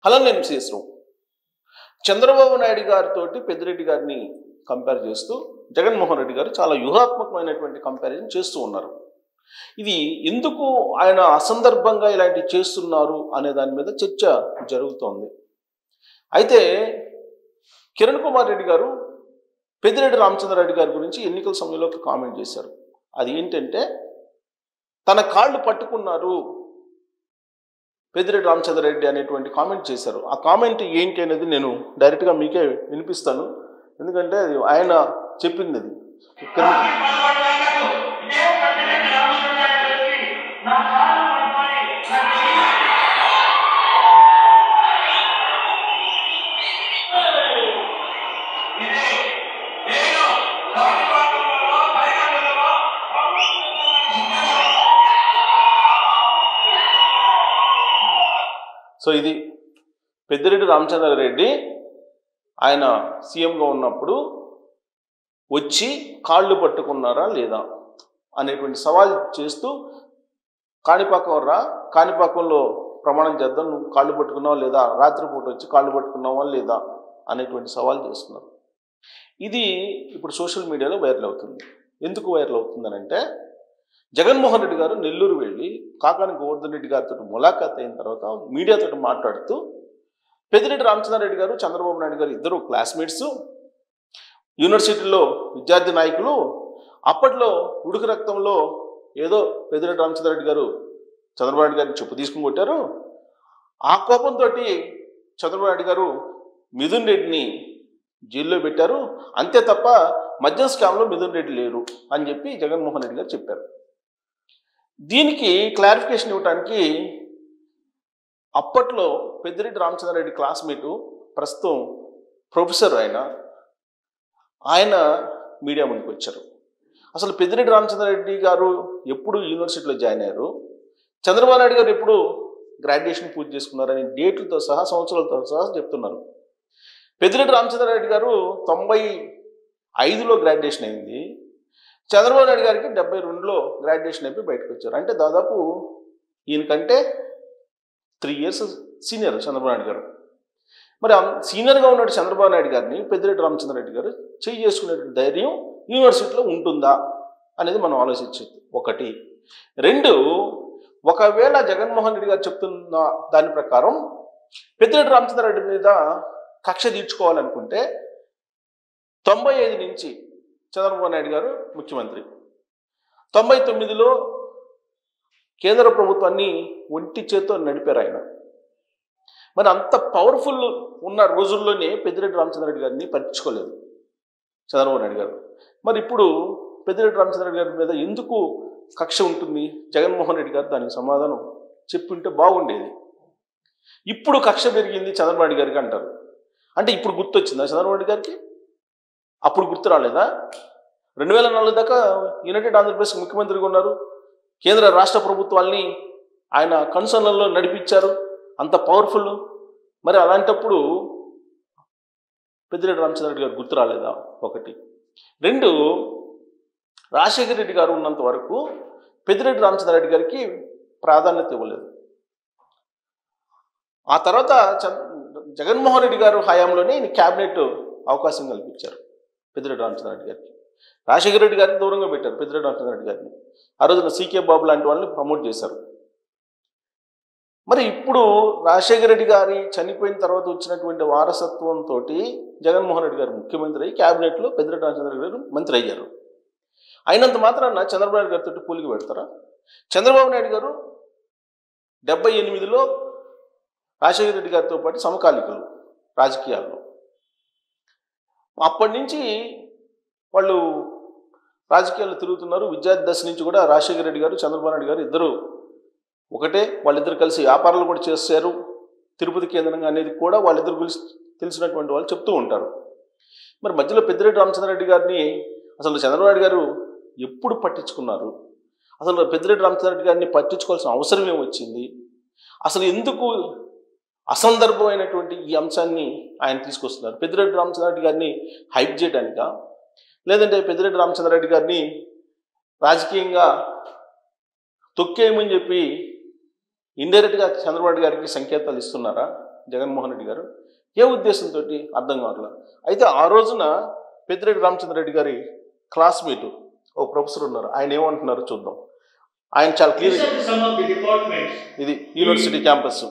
Hello నేను శేషరావు. చంద్రబాబు నాయుడు గారితోటి పెద్దిరెడ్డి గారిని compare చేస్తూ జగన్మోహన్ రెడ్డి గారు చాలా వ్యూహాత్మకమైనటువంటి కంపారిజన్ చేస్తూ ఉన్నారు. ఇది ఎందుకు ఆయన అసందర్భంగా ఇలాంటివి చేస్తున్నారు అనే దాని మీద చర్చ జరుగుతోంది. అయితే కిరణ్ కుమార్ రెడ్డి గారు పెద్దిరెడ్డి రామచంద్రారెడ్డి గారి గురించి ఎన్నికల సమయంలో ఒక కామెంట్ చేశారు. అది ఏంటంటే తన కాళ్ళు పట్టుకున్నారు పెద్దిరెడ్డి రామచంద్రారెడ్డి అనేటువంటి కామెంట్ చేశారు. ఆ కామెంట్ ఏంటి అనేది నేను డైరెక్ట్గా మీకే వినిపిస్తాను, ఎందుకంటే అది ఆయన చెప్పింది. అది సో ఇది పెద్దిరెడ్డి రామచంద్రారెడ్డి ఆయన సీఎంగా ఉన్నప్పుడు వచ్చి కాళ్ళు పట్టుకున్నారా లేదా అనేటువంటి సవాల్ చేస్తూ, కాణిపాకంలో ప్రమాణం చేద్దాం, నువ్వు కాళ్ళు పట్టుకున్నావా లేదా, రాత్రిపూట వచ్చి కాళ్ళు పట్టుకున్నావా లేదా అనేటువంటి సవాల్ చేస్తున్నారు. ఇది ఇప్పుడు సోషల్ మీడియాలో వైరల్ అవుతుంది. ఎందుకు వైరల్ అవుతుందనంటే, జగన్మోహన్ రెడ్డి గారు నెల్లూరు వెళ్ళి కాకాని గోవర్ధన్ రెడ్డి గారితో ములాఖాత్ అయిన తర్వాత మీడియాతో మాట్లాడుతూ, పెద్దిరెడ్డి రామచంద్రారెడ్డి గారు చంద్రబాబు నాయుడు గారు ఇద్దరు క్లాస్మేట్స్, యూనివర్సిటీలో విద్యార్థి నాయకులు, అప్పట్లో ఉడుకు రక్తంలో ఏదో పెద్దిరెడ్డి రామచంద్రారెడ్డి గారు చంద్రబాబు నాయుడు గారిని చెప్పు తీసుకుని కొట్టారు. ఆ కోపంతో చంద్రబాబు నాయుడు గారు మిథున్ రెడ్డిని జైల్లో పెట్టారు, అంతే తప్ప మద్యం స్కామ్లో మిథున్ రెడ్డి లేరు అని చెప్పి జగన్మోహన్ రెడ్డి గారు చెప్పారు. దీనికి క్లారిఫికేషన్ ఇవ్వడానికి అప్పట్లో పెద్దిరెడ్డి రామచంద్రారెడ్డి క్లాస్మేటు, ప్రస్తుతం ప్రొఫెసర్ ఆయన మీడియా ముందుకు వచ్చారు. అసలు పెద్దిరెడ్డి రామచంద్రారెడ్డి గారు ఎప్పుడు యూనివర్సిటీలో జాయిన్ అయ్యారు, చంద్రబాబు నాయుడు గారు ఎప్పుడు గ్రాడ్యుయేషన్ పూర్తి చేసుకున్నారని డేట్లతో సహా సంవత్సరాలతో సహా చెప్తున్నారు. పెద్దిరెడ్డి రామచంద్రారెడ్డి గారు 95లో గ్రాడ్యుయేషన్ అయింది, చంద్రబాబు నాయుడు గారికి 72లో గ్రాడ్యుయేషన్ అయిపోయి బయటకు వచ్చారు. అంటే దాదాపు ఈయనకంటే 3 years సీనియర్ చంద్రబాబు నాయుడు గారు. మరి సీనియర్గా ఉన్న చంద్రబాబు నాయుడు గారిని పెద్దిరెడ్డి రామచంద్రారెడ్డి గారు చేయి చేసుకునే ధైర్యం యూనివర్సిటీలో ఉంటుందా అనేది మనం ఆలోచించేది ఒకటి. రెండు, ఒకవేళ జగన్మోహన్ రెడ్డి గారు చెప్తున్న దాని ప్రకారం పెద్దిరెడ్డి రామచంద్రారెడ్డి మీద కక్ష తీర్చుకోవాలనుకుంటే 95 నుంచి చంద్రబాబు నాయుడు గారు ముఖ్యమంత్రి, 99లో కేంద్ర ప్రభుత్వాన్ని ఒంటి చేత్తో నడిపారు ఆయన. మరి అంత పవర్ఫుల్ ఉన్న రోజుల్లోనే పెద్దిరెడ్డి రామచంద్రారెడ్డి గారిని పట్టించుకోలేదు చంద్రబాబు నాయుడు గారు. మరి ఇప్పుడు పెద్దిరెడ్డి రామచంద్రారెడ్డి గారి మీద ఎందుకు కక్ష ఉంటుంది, జగన్మోహన్ రెడ్డి గారు దానికి సమాధానం చెప్పుంటే బాగుండేది. ఇప్పుడు కక్ష పెరిగింది చంద్రబాబు నాయుడు గారికి అంటారు. అంటే ఇప్పుడు గుర్తొచ్చిందా చంద్రబాబు నాయుడు గారికి? అప్పుడు గుర్తు రాలేదా? 2004 దాకా యునైటెడ్ ఆంధ్రప్రదేశ్ ముఖ్యమంత్రిగా ఉన్నారు, కేంద్ర రాష్ట్ర ప్రభుత్వాల్ని ఆయన కన్సర్న్లలో నడిపించారు, అంత పవర్ఫుల్. మరి అలాంటప్పుడు పెద్దిరెడ్డి రామచంద్రారెడ్డి గారు గుర్తు రాలేదా? ఒకటి. రెండు, రాజశేఖర రెడ్డి గారు ఉన్నంత వరకు పెద్దిరెడ్డి రామచంద్రారెడ్డి గారికి ప్రాధాన్యత ఇవ్వలేదు. ఆ తర్వాత జగన్మోహన్ రెడ్డి గారు హయాంలోనే ఈయన క్యాబినెట్ అవకాశం కల్పించారు పెద్దిరెడ్డి రామచంద్రారెడ్డి గారికి. రాజశేఖర రెడ్డి గారిని దూరంగా పెట్టారు పెద్దిరెడ్డి రామచంద్రారెడ్డి గారిని. ఆ రోజున సీకే బాబు లాంటి వాళ్ళని ప్రమోట్ చేశారు. మరి ఇప్పుడు రాజశేఖర రెడ్డి గారి చనిపోయిన తర్వాత వచ్చినటువంటి వారసత్వంతో జగన్మోహన్ రెడ్డి గారు ముఖ్యమంత్రి అయ్యి క్యాబినెట్లో పెద్దిరెడ్డి రామచంద్రారెడ్డి గారు మంత్రి అయ్యారు. అయినంత మాత్రాన చంద్రబాబు నాయుడు గారితో పూలికి పెడతారా? చంద్రబాబు నాయుడు గారు 78లో రాజశేఖర రెడ్డి గారితో పాటు సమకాలికలు రాజకీయాల్లో. అప్పటి నుంచి వాళ్ళు రాజకీయాల్లో తిరుగుతున్నారు. విద్యార్థి దశ నుంచి కూడా రాజశేఖర రెడ్డి గారు చంద్రబాబు నాయుడు గారు ఇద్దరు ఒకటే. వాళ్ళిద్దరు కలిసి వ్యాపారాలు కూడా చేశారు, తిరుపతి కేంద్రంగా అనేది కూడా వాళ్ళిద్దరు గురించి తెలిసినటువంటి వాళ్ళు చెప్తూ ఉంటారు. మరి మధ్యలో పెద్దిరెడ్డి రామచంద్రారెడ్డి గారిని అసలు చంద్రబాబు నాయుడు గారు ఎప్పుడు పట్టించుకున్నారు? అసలు పెద్దిరెడ్డి రామచంద్రారెడ్డి గారిని పట్టించుకోవాల్సిన అవసరం ఏమొచ్చింది? అసలు ఎందుకు అసందర్భమైనటువంటి ఈ అంశాన్ని ఆయన తీసుకొస్తున్నారు? పెద్దిరెడ్డి రామచంద్రారెడ్డి గారిని హైప్ చేయడానికా, లేదంటే పెద్దిరెడ్డి రామచంద్రారెడ్డి గారిని రాజకీయంగా తొక్కేయమని చెప్పి ఇండైరెక్ట్గా చంద్రబాబు గారికి సంకేతాలు ఇస్తున్నారా? జగన్మోహన్ రెడ్డి గారు ఏ ఉద్దేశంతో అర్థం కావట్లా. అయితే ఆ రోజున పెద్దిరెడ్డి రామచంద్రరెడ్డి గారి క్లాస్మేట్ ఓ ప్రొఫెసర్ ఉన్నారు, ఆయన ఏమంటున్నారు చూద్దాం. ఆయన చాలా క్లియర్, ఇది యూనివర్సిటీ క్యాంపస్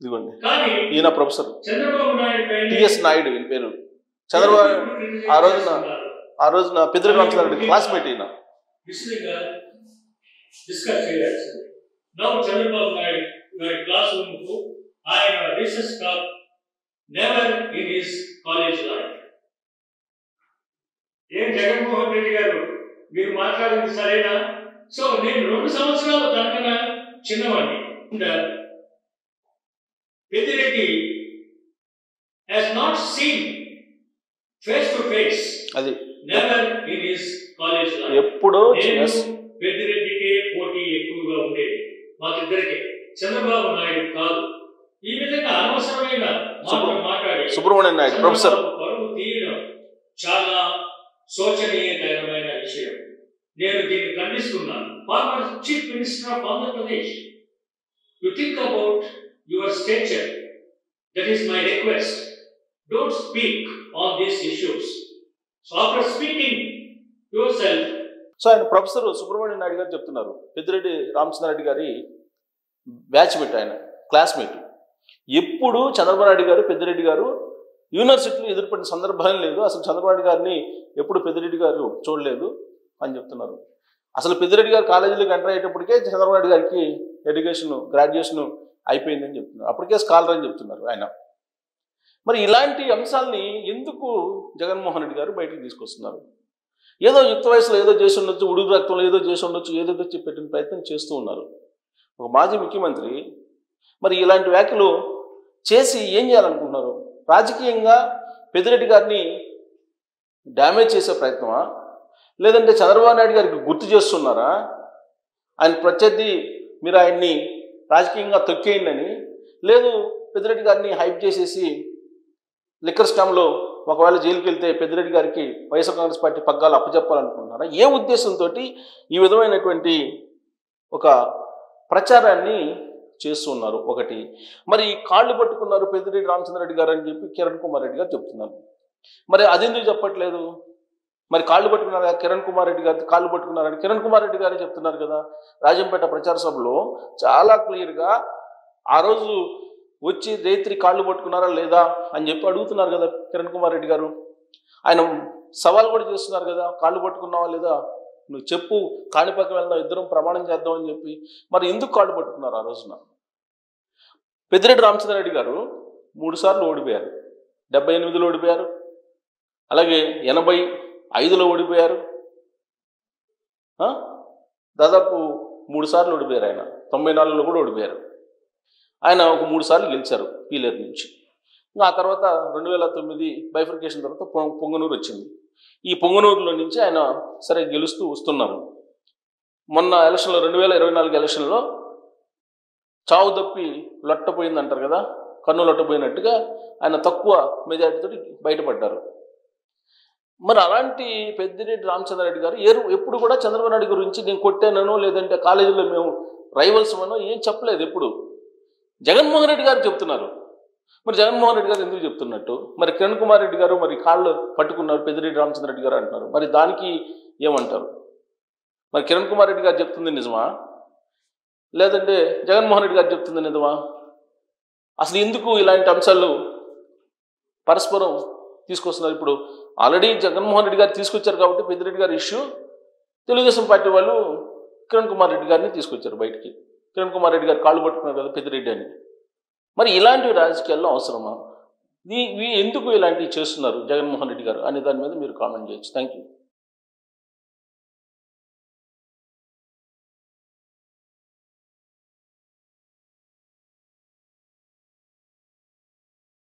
ఇదిగోండి, ఈయన ప్రొఫెసర్ టిఎస్ నాయుడు ఈయన పేరు. చంద్రబాబు ఆ రోజున పెద్దిరెడ్డి రామచంద్రరెడ్డి క్లాస్మేట్ ఈయన. చంద్రబాబు నాయుడు గారి క్లాస్ రూమ్ కు ఆయన research talk never in his college life. ఏం జగన్మోహన్ రెడ్డి గారు మీరు మాట్లాడింది సరేనా? సో నేను 2 సంవత్సరాలు తనకన్నా చిన్నవాడిని. Peddireddy has not seen face to face, అది never in his college life. ఎప్పుడో పెద్దిరెడ్డికే పోటీ ఎక్కువగా ఉండేది మాకిద్దరికి, చంద్రబాబు నాయుడు కాదు. ఈ విధంగా అనవసరమైన మాట్లాడి సుబ్రహ్మణ్యం నాయుడు ప్రొఫెసర్ పరువు తీయడం చాలా శోచనీయకరమైన విషయం. నేను దీన్ని ఖండిస్తున్నాను. Former chief minister of Andhra Pradesh, you think about your stature. That is my request. Don't speak on these issues. So after speaking your self. So ఆయన ప్రొఫెసర్ సుబ్రహ్మణ్యం నాయుడు గారు చెప్తున్నారు, పెద్దిరెడ్డి రామచంద్రరెడ్డి గారి బ్యాచ్మేట్, ఆయన క్లాస్మేట్. ఎప్పుడు చంద్రబాబు నాయుడు గారు పెద్దిరెడ్డి గారు యూనివర్సిటీలో ఎదురుపడిన సందర్భం లేదు, అసలు చంద్రబాబు నాయుడు గారిని ఎప్పుడు పెద్దిరెడ్డి గారు చూడలేదు అని చెప్తున్నారు. అసలు పెద్దిరెడ్డి గారు కాలేజీలోకి ఎంటర్ అయ్యేటప్పటికే చంద్రబాబు నాయుడు గారికి గ్రాడ్యుయేషన్ అయిపోయిందని చెప్తున్నారు, అప్పటికే స్కాలర్ అని చెప్తున్నారు ఆయన. మరి ఇలాంటి అంశాలని ఎందుకు జగన్మోహన్ రెడ్డి గారు బయటకు తీసుకొస్తున్నారు? ఏదో యుక్త వయసులో ఏదో చేసి ఉండొచ్చు, ఉడుగు రక్తంలో ఏదో చేసి ఉండొచ్చు, ఏదో పెట్టిన ప్రయత్నం చేస్తూ ఉన్నారు ఒక మాజీ ముఖ్యమంత్రి. మరి ఇలాంటి వ్యాఖ్యలు చేసి ఏం చేయాలనుకుంటున్నారు? రాజకీయంగా పెద్దిరెడ్డి గారిని డ్యామేజ్ చేసే ప్రయత్నమా, లేదంటే చంద్రబాబు నాయుడు గారికి గుర్తు చేస్తున్నారా? ఆయన ప్రత్యర్థి, మీరు ఆయన్ని రాజకీయంగా తొక్కేయండి అని, లేదు పెద్దిరెడ్డి గారిని హైప్ చేసేసి లిక్కర్ స్కామ్లో ఒకవేళ జైలుకి వెళ్తే పెద్దిరెడ్డి గారికి వైఎస్ఆర్ కాంగ్రెస్ పార్టీ పగ్గాలు అప్పచెప్పాలనుకుంటున్నారా? ఏ ఉద్దేశంతో ఈ విధమైనటువంటి ఒక ప్రచారాన్ని చేస్తూ ఉన్నారు? ఒకటి, మరి కాళ్ళు పట్టుకున్నారు పెద్దిరెడ్డి రామచంద్రరెడ్డి గారు అని చెప్పి కిరణ్ కుమార్ రెడ్డి గారు చెప్తున్నారు. మరి అదెందుకు చెప్పట్లేదు? మరి కాళ్ళు పట్టుకున్నారు కిరణ్ కుమార్ రెడ్డి గారు, కాళ్ళు పట్టుకున్నారని కిరణ్ కుమార్ రెడ్డి గారే చెప్తున్నారు కదా. రాజంపేట ప్రచార సభలో చాలా క్లియర్గా ఆ రోజు వచ్చి రైత్రి కాళ్ళు పట్టుకున్నారా లేదా అని చెప్పి అడుగుతున్నారు కదా కిరణ్ కుమార్ రెడ్డి గారు. ఆయన సవాల్ కూడా చేస్తున్నారు కదా, కాళ్ళు పట్టుకున్నావా లేదా నువ్వు చెప్పు, కాణిపాక వెళ్దాం, ఇద్దరం ప్రమాణం చేద్దాం అని చెప్పి. మరి ఎందుకు కాళ్ళు పట్టుకున్నారు ఆ రోజున? పెద్దిరెడ్డి రామచంద్రరెడ్డి గారు 3 సార్లు ఓడిపోయారు. 78లో ఓడిపోయారు, అలాగే 85లో ఓడిపోయారు, దాదాపు 3 సార్లు ఓడిపోయారు. ఆయన 94లో కూడా ఓడిపోయారు. ఆయన ఒక 3 సార్లు గెలిచారు పీలేరు నుంచి. ఆ తర్వాత 2009 బైఫర్కేషన్ తర్వాత పొంగనూరు వచ్చింది. ఈ పొంగనూరులో నుంచి ఆయన సరే గెలుస్తూ వస్తున్నారు. మొన్న ఎలక్షన్లో 2024 ఎలక్షన్లో చావు తప్పి లొట్టపోయింది అంటారు కదా, కన్ను లొట్టపోయినట్టుగా ఆయన తక్కువ మెజారిటీతో బయటపడ్డారు. మరి అలాంటి పెద్దిరెడ్డి రామచంద్రరెడ్డి గారు ఎప్పుడు కూడా చంద్రబాబు నాయుడు గురించి నేను కొట్టానో లేదంటే కాలేజీలో మేము రైవల్స్ అనో ఏం చెప్పలేదు. ఎప్పుడు జగన్మోహన్ రెడ్డి గారు చెప్తున్నారు. మరి జగన్మోహన్ రెడ్డి గారు ఎందుకు చెప్తున్నట్టు? మరి కిరణ్ కుమార్ రెడ్డి గారు మరి కాళ్ళు పట్టుకున్నారు పెద్దిరెడ్డి రామచంద్రరెడ్డి గారు అంటున్నారు. మరి దానికి ఏమంటారు? మరి కిరణ్ కుమార్ రెడ్డి గారు చెప్తుంది నిజమా, లేదంటే జగన్మోహన్ రెడ్డి గారు చెప్తుంది నిజమా? అసలు ఎందుకు ఇలాంటి అంశాలు పరస్పరం తీసుకొస్తున్నారు? ఇప్పుడు ఆల్రెడీ జగన్మోహన్ రెడ్డి గారు తీసుకొచ్చారు కాబట్టి పెద్దిరెడ్డి గారి ఇష్యూ, తెలుగుదేశం పార్టీ వాళ్ళు కిరణ్ కుమార్ రెడ్డి గారిని తీసుకొచ్చారు బయటికి. కిరణ్ కుమార్ రెడ్డి గారు కాళ్ళు పట్టుకున్నారు కదా పెద్దిరెడ్డి అని. మరి ఇలాంటివి రాజకీయాల్లో అవసరమా? ఎందుకు ఇలాంటివి చేస్తున్నారు జగన్మోహన్ రెడ్డి గారు అనే దాని మీద మీరు కామెంట్ చేయొచ్చు. Thank you.